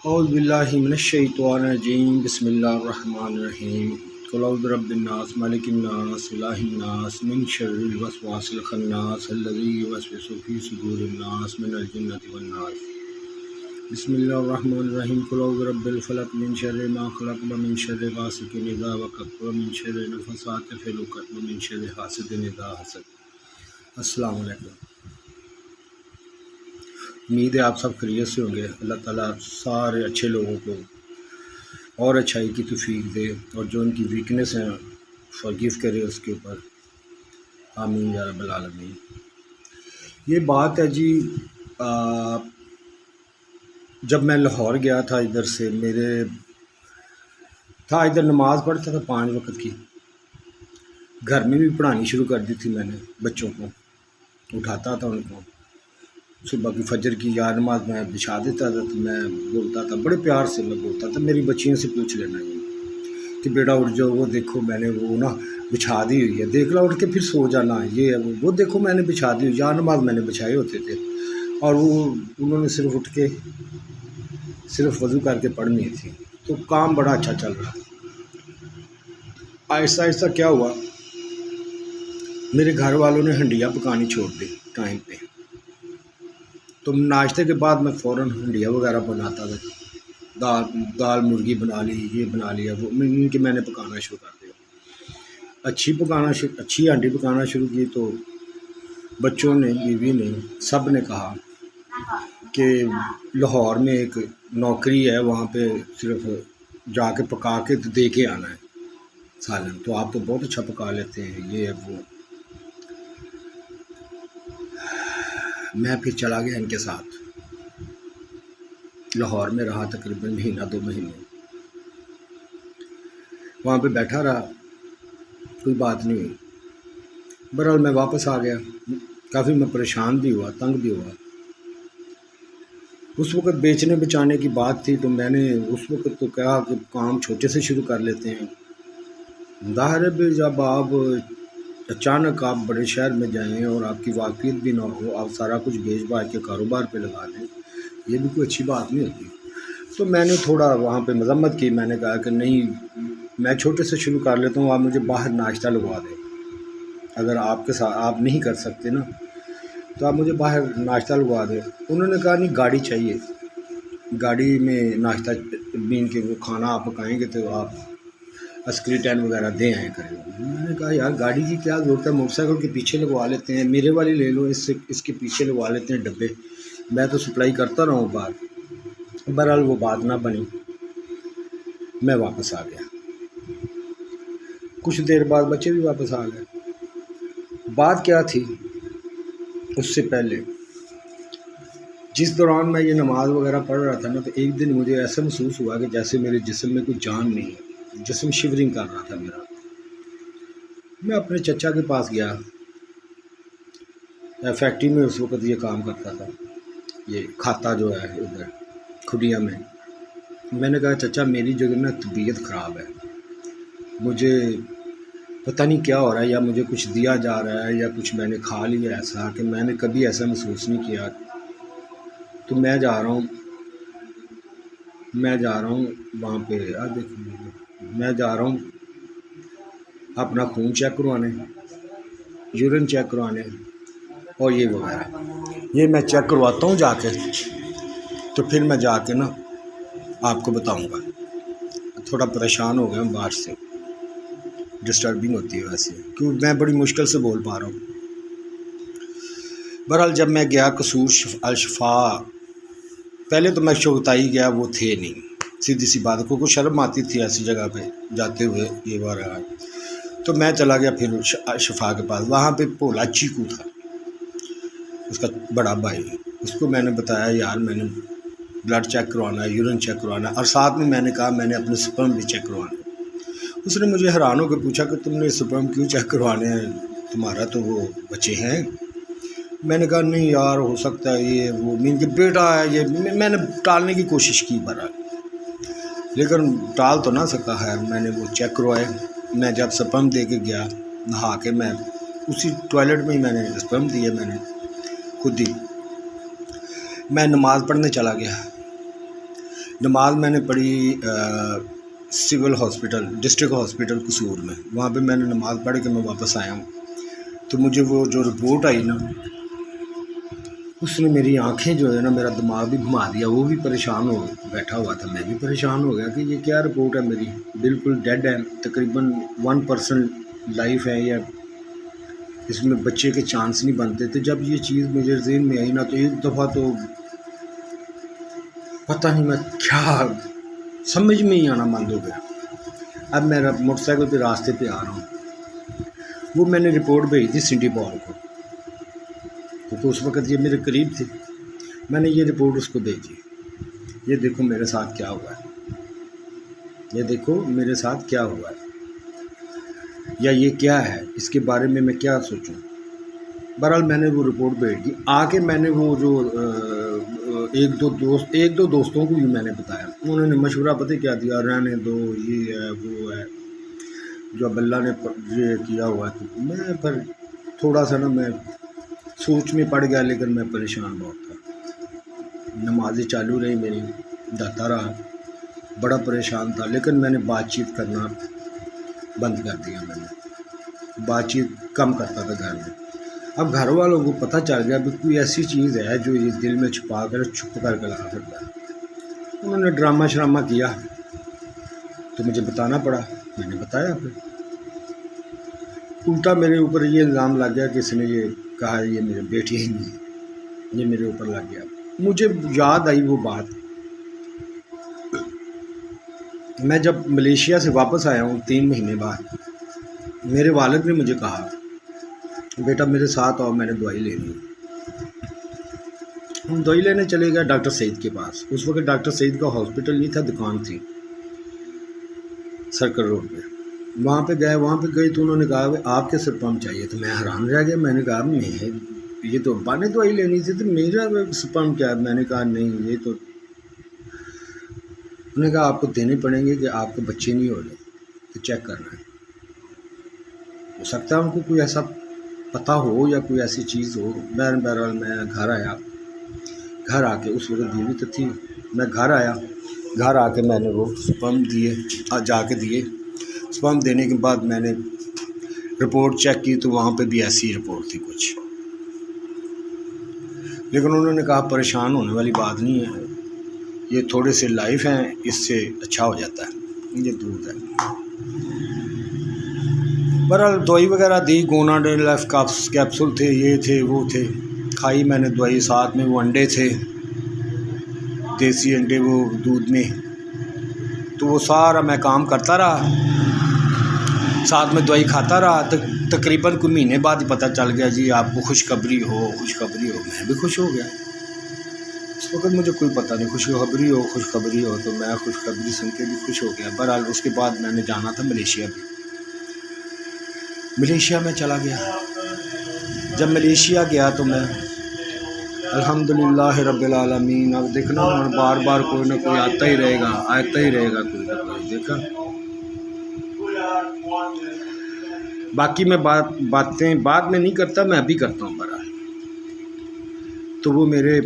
اعوذ باللہ من الشیطان الرجیم بسم اللہ الرحمن الرحیم قل اعوذ برب الناس ملک الناس الہ الناس من شر الوسواس الخناس الذی یوسوس فی صدور الناس من الجنۃ والناس بسم اللہ الرحمن الرحیم قل اعوذ برب الفلق من شر ما خلق ومن شر غاسق اذا وقب ومن شر النفاثات فی العقد ومن شر حاسد اذا حسد۔ السلام علیکم۔ امید ہے آپ سب خیریت سے ہوں گے۔ اللہ تعالیٰ سارے اچھے لوگوں کو اور اچھائی کی توفیق دے، اور جو ان کی ویکنیس ہیں فارگیو کرے اس کے اوپر، آمین یا رب العالمین۔ یہ بات ہے جی، جب میں لاہور گیا تھا ادھر سے، ادھر نماز پڑھتا تھا 5 وقت کی، گھر میں بھی پڑھانی شروع کر دی تھی میں نے، بچوں کو اٹھاتا تھا، ان کو صبح کی فجر کی یا نماز میں بچھا دیتا تھا، تو میں بولتا تھا، بڑے پیار سے میں بولتا تھا، میری بچیوں سے پوچھ لینا یہ کہ بیٹا اٹھ جاؤ، وہ دیکھو میں نے وہ نا بچھا دی ہوئی ہے، دیکھ لا اٹھ کے پھر سو جانا، یہ ہے وہ دیکھو میں نے بچھا دی ہوئی، یا نماز میں نے بچھائے ہوتے تھے، اور انہوں نے صرف اٹھ کے صرف وضو کر کے پڑھنی تھی، تو کام بڑا اچھا چل رہا تھا۔ آہستہ آہستہ کیا ہوا، میرے گھر والوں نے ہنڈیاں پکانی چھوڑ دی ٹائم پہ، تو ناشتے کے بعد میں فوراً ہنڈیا وغیرہ بناتا تھا، دال مرغی بنا لی، یہ بنا لیا، وہ میں نے پکانا شروع کر دیا، اچھی ہانڈی پکانا شروع کی۔ تو بچوں نے، بیوی نے، سب نے کہا کہ لاہور میں ایک نوکری ہے، وہاں پہ صرف جا کے پکا کے دے کے آنا ہے سالن، تو آپ تو بہت اچھا پکا لیتے ہیں، یہ ہے وہ۔ میں پھر چلا گیا ان کے ساتھ، لاہور میں رہا تقریباً 1-2 مہینے، وہاں پہ بیٹھا رہا، کوئی بات نہیں ہوئی۔ بہرحال میں واپس آ گیا، کافی میں پریشان بھی ہوا، تنگ بھی ہوا۔ اس وقت بیچنے بچانے کی بات تھی، تو میں نے اس وقت تو کہا کہ کام چھوٹے سے شروع کر لیتے ہیں، ظاہر ہے بھی جب آپ اچانک آپ بڑے شہر میں جائیں اور آپ کی واقفیت بھی نہ ہو، آپ سارا کچھ بیچ باچ کے کاروبار پہ لگا دیں، یہ بھی کوئی اچھی بات نہیں ہوتی۔ تو میں نے تھوڑا وہاں پہ مذمت کی، میں نے کہا کہ نہیں، میں چھوٹے سے شروع کر لیتا ہوں، آپ مجھے باہر ناشتہ لگوا دیں، اگر آپ کے ساتھ آپ نہیں کر سکتے نا تو آپ مجھے باہر ناشتہ لگوا دیں۔ انہوں نے کہا نہیں، گاڑی چاہیے، گاڑی میں ناشتہ بین کے وہ کھانا آپ پکائیں گے تو آپ عسکری ٹین وغیرہ دے آئیں کریں۔ میں نے کہا یار گاڑی کی کیا ضرورت ہے، موٹر سائیکل کے پیچھے لگوا لیتے ہیں، میرے والی لے لو، اس کے پیچھے لگوا لیتے ہیں ڈبے، میں تو سپلائی کرتا رہا ہوں باہر۔ بہرحال وہ بات نہ بنی، میں واپس آ گیا، کچھ دیر بعد بچے بھی واپس آ گئے۔ بات کیا تھی، اس سے پہلے جس دوران میں یہ نماز وغیرہ پڑھ رہا تھا نا، تو ایک دن مجھے ایسا محسوس ہوا کہ جیسے میرے جسم میں کوئی جان نہیں ہے، جسم شیورنگ کر رہا تھا میرا۔ میں اپنے چچا کے پاس گیا، فیکٹری میں اس وقت یہ کام کرتا تھا، یہ کھاتا جو ہے ادھر کھڈیا میں۔ میں نے کہا چچا میری جو نا طبیعت خراب ہے، مجھے پتہ نہیں کیا ہو رہا ہے، یا مجھے کچھ دیا جا رہا ہے یا کچھ میں نے کھا لیا ایسا کہ میں نے کبھی ایسا محسوس نہیں کیا، تو میں جا رہا ہوں وہاں پہ، میں جا رہا ہوں اپنا خون چیک کروانے، یورین چیک کروانے، اور یہ وغیرہ، یہ میں چیک کرواتا ہوں جا کے، تو پھر میں جا کے نا آپ کو بتاؤں گا۔ تھوڑا پریشان ہو گیا ہوں، باہر سے ڈسٹربنگ ہوتی ہے ویسے، کیوں میں بڑی مشکل سے بول پا رہا ہوں۔ بہرحال جب میں گیا قصور الشفا، پہلے تو میں شوکتائی گیا، وہ تھے نہیں، سیدھی سی بات کو کچھ شرم آتی تھی ایسی جگہ پہ جاتے ہوئے، یہ وغیرہ، تو میں چلا گیا پھر شفا کے پاس۔ وہاں پہ بھولا چیکو تھا، اس کا بڑا بھائی، اس کو میں نے بتایا یار میں نے بلڈ چیک کروانا ہے، یورین چیک کروانا ہے، اور ساتھ میں نے کہا میں نے اپنے سپرم بھی چیک کروانا ہے۔ اس نے مجھے حیران ہو کے پوچھا کہ تم نے سپرم کیوں چیک کروانے ہیں، تمہارا تو وہ بچے ہیں۔ میں نے کہا نہیں یار، ہو سکتا ہے یہ وہ مین کے بیٹا ہے، یہ میں نے ٹالنے کی کوشش کی بہرحال، لیکن ٹال تو نہ سکا۔ خیر میں نے وہ چیک کروائے، میں جب سپرم دے کے گیا نہا کے، میں اسی ٹوائلٹ میں ہی میں نے سپرم دیے، میں نے خود ہی، میں نماز پڑھنے چلا گیا۔ نماز میں نے پڑھی سول ہاسپٹل ڈسٹرکٹ ہاسپٹل قصور میں، وہاں پہ میں نے نماز پڑھ کے میں واپس آیا ہوں، تو مجھے وہ جو رپورٹ آئی نا، اس نے میری آنکھیں جو ہے نا، میرا دماغ بھی گھما دیا، وہ بھی پریشان ہو بیٹھا ہوا تھا، میں بھی پریشان ہو گیا کہ یہ کیا رپورٹ ہے میری، بالکل ڈیڈ ہے، تقریباً 1% لائف ہے، یا اس میں بچے کے چانس نہیں بنتے تھے۔ جب یہ چیز میرے ذہن میں آئی نا، تو ایک دفعہ تو پتہ نہیں میں کیا سمجھ میں ہی آنا بند ہو گیا۔ اب میں موٹر سائیکل پہ راستے پہ آ رہا ہوں، وہ میں نے رپورٹ بھیجی تھی سنٹی پال کو، کیونکہ اس وقت یہ میرے قریب تھے، میں نے یہ رپورٹ اس کو بھیجی، یہ دیکھو میرے ساتھ کیا ہوا ہے، یہ دیکھو میرے ساتھ کیا ہوا ہے، یا یہ کیا ہے، اس کے بارے میں کیا سوچوں۔ بہرحال میں نے وہ رپورٹ بھیج دی، آ کے میں نے وہ جو ایک دو دوستوں کو بھی میں نے بتایا، انہوں نے مشورہ پتہ کیا دیا، رہنے دو، یہ ہے وہ ہے، جو اب اللہ نے یہ کیا ہوا ہے۔ تو میں پھر تھوڑا سا نا میں سوچ میں پڑ گیا، لیکن میں پریشان بہت تھا، نمازیں چالو رہی میری، جاتا رہا، بڑا پریشان تھا، لیکن میں نے بات چیت کرنا بند کر دیا، میں نے بات چیت کم کرتا تھا گھر میں۔ اب گھر والوں کو پتہ چل گیا کہ کوئی ایسی چیز ہے جو یہ دل میں چھپا کر چھپ کر کے لا کرتا ہے، انہوں نے ڈرامہ شرامہ کیا، تو مجھے بتانا پڑا، میں نے بتایا، پھر الٹا میرے اوپر یہ الزام لگ گیا کہ اس نے یہ کہا یہ میرے بیٹی ہی نہیں ہے، یہ میرے اوپر لگ گیا۔ مجھے یاد آئی وہ بات، میں جب ملیشیا سے واپس آیا ہوں 3 مہینے بعد، میرے والد نے مجھے کہا بیٹا میرے ساتھ آؤ، میں نے دوائی لینی ہے۔ ہم دوائی لینے چلے گئے ڈاکٹر سعید کے پاس، اس وقت ڈاکٹر سعید کا ہاسپٹل نہیں تھا، دکان تھی سرکل روڈ پہ، وہاں پہ گئے تو انہوں نے کہا کہ آپ کے سپرم چاہیے، تو میں حیران رہ گیا، میں نے کہا یہ تو ابا نے دوائی لینی تھی، تو میرا سپرم کیا ہے؟ میں نے کہا نہیں، یہ تو انہوں نے کہا آپ کو دینے پڑیں گے کہ آپ کے بچے نہیں ہو رہے، تو چیک کرنا ہے، ہو سکتا ہے ان کو کوئی ایسا پتہ ہو یا کوئی ایسی چیز ہو۔ بہرحال میں گھر آیا، گھر آ کے اس وقت بیوی تو تھی، میں گھر آیا، گھر آ کے میں نے وہ سپرم دیے، جا کے دیے، سپرم دینے کے بعد میں نے رپورٹ چیک کی، تو وہاں پہ بھی ایسی رپورٹ تھی کچھ، لیکن انہوں نے کہا پریشان ہونے والی بات نہیں ہے، یہ تھوڑے سے لائف ہیں، اس سے اچھا ہو جاتا ہے، یہ دودھ ہے۔ بہرحال دوائی وغیرہ دی، گوناڈیل ایف کیپسول تھے، یہ تھے وہ تھے، کھائی میں نے دوائی، ساتھ میں وہ انڈے تھے، دیسی انڈے وہ دودھ میں، تو وہ سارا میں کام کرتا رہا، ساتھ میں دوائی کھاتا رہا، تقریباً کوئی مہینے بعد ہی پتہ چل گیا جی آپ کو خوشخبری ہو، میں بھی خوش ہو گیا، اس وقت مجھے کوئی پتہ نہیں، خوشخبری ہو، تو میں خوشخبری سن کے بھی خوش ہو گیا۔ بہرحال اس کے بعد میں نے جانا تھا ملیشیا میں چلا گیا۔ جب ملیشیا گیا تو میں الحمدللہ رب العالمین، اب دیکھنا بار بار کوئی نہ کوئی آتا ہی رہے گا کوئی نہ کوئی، دیکھا۔ باقی میں باتیں بعد میں نہیں کرتا، میں ابھی کرتا ہوں۔ بہرحال تو وہ میرے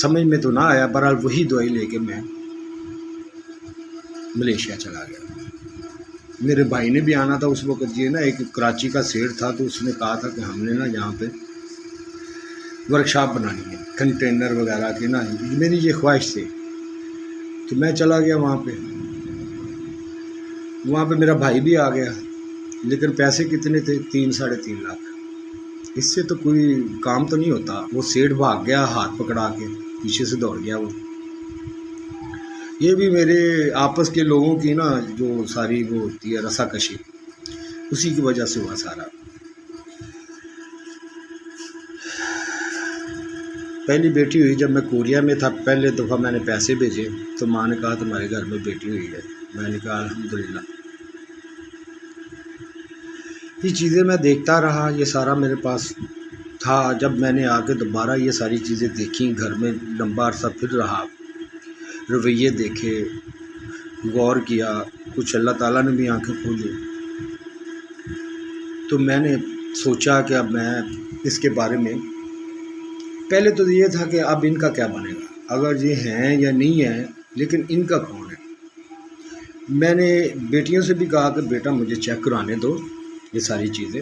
سمجھ میں تو نہ آیا، بہرحال وہی دوائی لے کے میں ملیشیا چلا گیا۔ میرے بھائی نے بھی آنا تھا اس وقت، یہ نا ایک کراچی کا سیٹ تھا، تو اس نے کہا تھا کہ ہم نے نا یہاں پہ ورکشاپ بنانی ہے کنٹینر وغیرہ کی نا، میری یہ خواہش تھی، تو میں چلا گیا وہاں پہ میرا بھائی بھی آ گیا، لیکن پیسے کتنے تھے؟ 3-3.5 لاکھ، اس سے تو کوئی کام تو نہیں ہوتا۔ وہ سیٹ بھاگ گیا ہاتھ پکڑا کے، پیچھے سے دوڑ گیا وہ۔ یہ بھی میرے آپس کے لوگوں کی نا جو ساری وہ ہوتی ہے رسا کشی، اسی کی وجہ سے ہوا سارا۔ پہلی بیٹی ہوئی جب میں کوریا میں تھا، پہلے دفعہ میں نے پیسے بھیجے، تو ماں نے کہا تمہارے گھر میں بیٹی ہوئی ہے، میں نے کہا الحمدللہ۔ یہ چیزیں میں دیکھتا رہا، یہ سارا میرے پاس تھا۔ جب میں نے آ کے دوبارہ یہ ساری چیزیں دیکھیں، گھر میں لمبا عرصہ پھر رہا، رویے دیکھے، غور کیا، کچھ اللہ تعالیٰ نے بھی آنکھیں کھولی، تو میں نے سوچا کہ اب میں اس کے بارے میں، پہلے تو یہ تھا کہ اب ان کا کیا بنے گا، اگر یہ ہیں یا نہیں ہیں، لیکن ان کا کون ہے؟ میں نے بیٹیوں سے بھی کہا کہ بیٹا مجھے چیک کرانے دو یہ ساری چیزیں،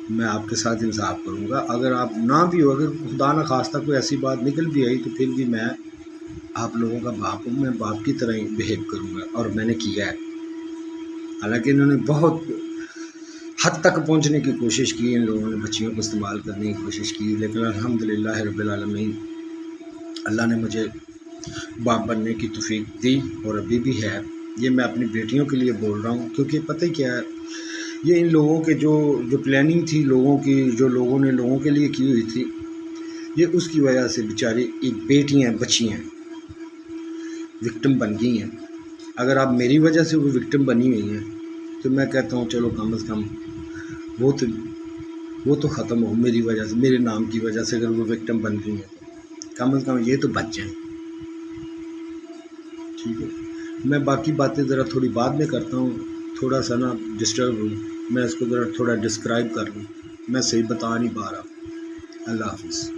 میں آپ کے ساتھ انصاف کروں گا، اگر آپ نہ بھی ہو، اگر خدا نہ خواستہ کوئی ایسی بات نکل بھی آئی تو پھر بھی میں آپ لوگوں کا باپ ہوں، میں باپ کی طرح ہی بیہیو کروں گا، اور میں نے کیا ہے۔ حالانکہ انہوں نے بہت حد تک پہنچنے کی کوشش کی، ان لوگوں نے بچیوں کو استعمال کرنے کی کوشش کی، لیکن الحمدللہ رب العالمین اللہ نے مجھے باپ بننے کی توفیق دی، اور ابھی بھی ہے۔ یہ میں اپنی بیٹیوں کے لیے بول رہا ہوں، کیونکہ پتہ کیا ہے، یہ ان لوگوں کے جو پلاننگ تھی، لوگوں کی جو لوگوں نے لوگوں کے لیے کی ہوئی تھی، یہ اس کی وجہ سے بیچاری ایک بیٹیاں بچیاں وکٹم بن گئی ہیں۔ اگر آپ میری وجہ سے وہ وکٹم بنی ہوئی ہیں تو میں کہتا ہوں چلو کم از کم وہ تو ختم ہو، میری وجہ سے، میرے نام کی وجہ سے اگر وہ وکٹم بن گئی ہیں، کم از کم یہ تو بچ جائیں۔ ٹھیک ہے، میں باقی باتیں ذرا تھوڑی بعد میں کرتا ہوں، تھوڑا سا نا ڈسٹرب ہوں، میں اس کو ذرا تھوڑا ڈسکرائب کر لوں، میں صحیح بتا نہیں پا رہا۔ اللہ حافظ۔